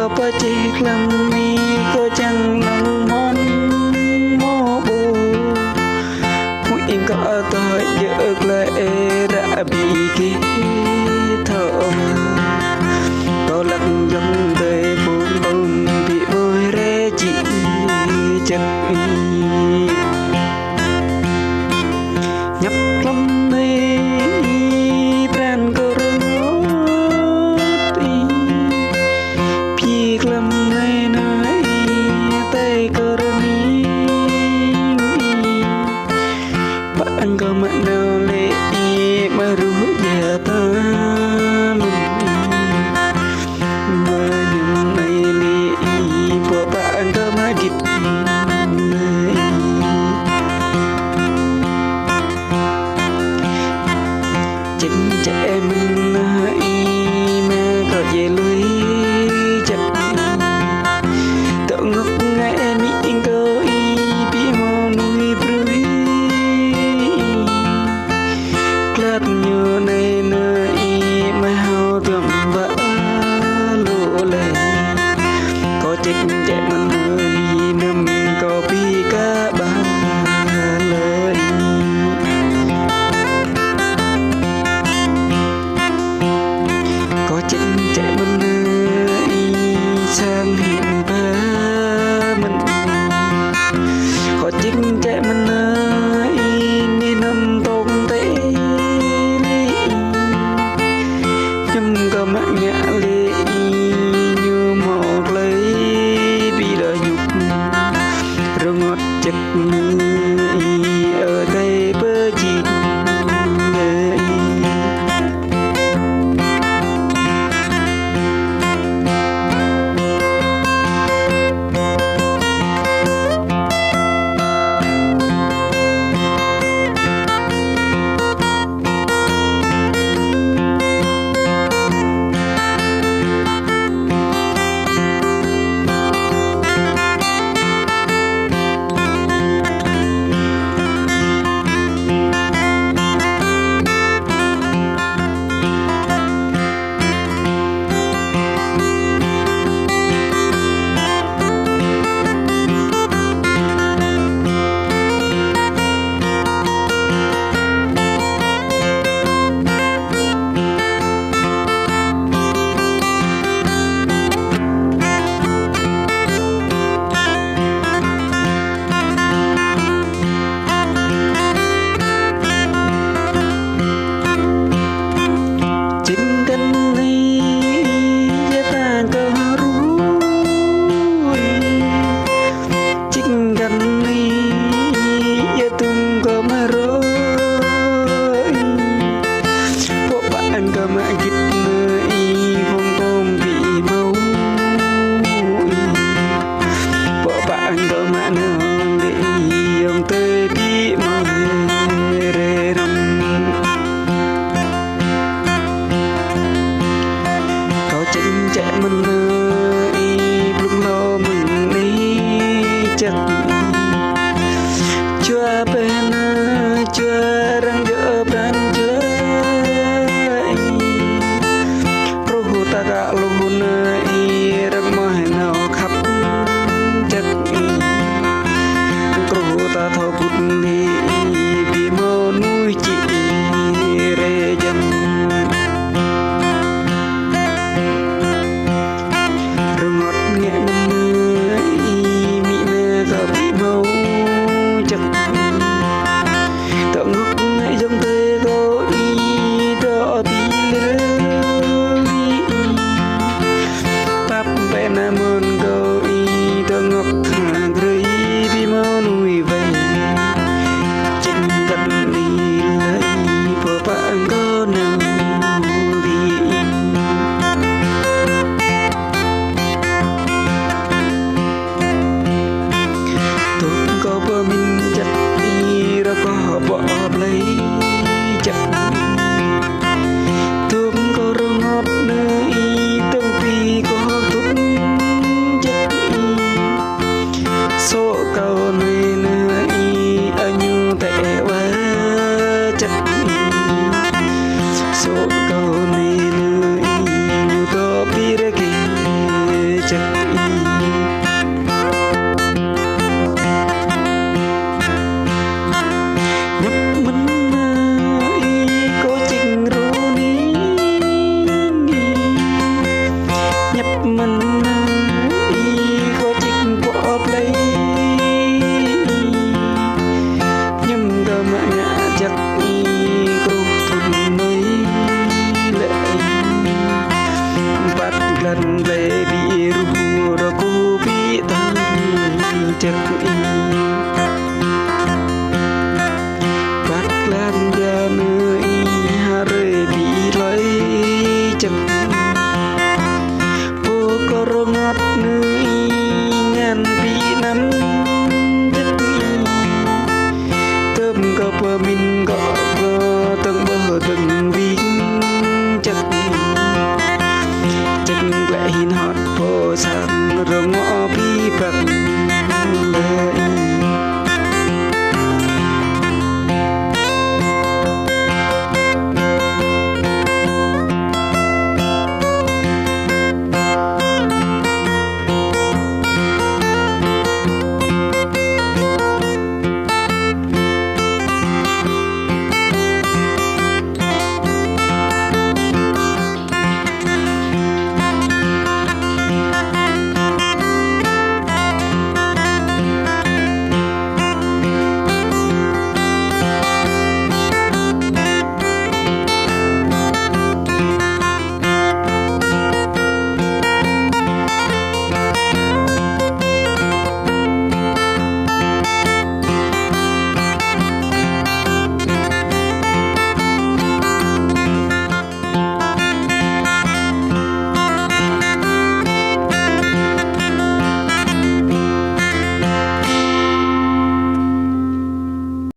có bao chiếc lầm mi có chẳng lòng món mô bù Nguyện có tội dược lại đã bị kì thở có lặng dòng đời buồn bông bị bôi rê chị chân nhập lâm này pran cơ rốt piếc lâm này nói tay cơ roni bạn có mặn nào lệ mà rủ giờ ta chính trẻ mình nói mà có về lưới chặt tao ngốc ngại miệng coi bị mò nuôi bưởi lát nhớ này nơi mà hao tưởng vỡ lộ lệ có chính trẻ mình hơi nằm có bị cả ba lời có chính trẻ mình hơi sang hiện ba mình có chính trẻ mình hơi nên nằm tôm tê nhưng có mạng nhã lệ như một lấy bị đợi nhục rồi ngọt chất ở đây bơ gì ចិត្ត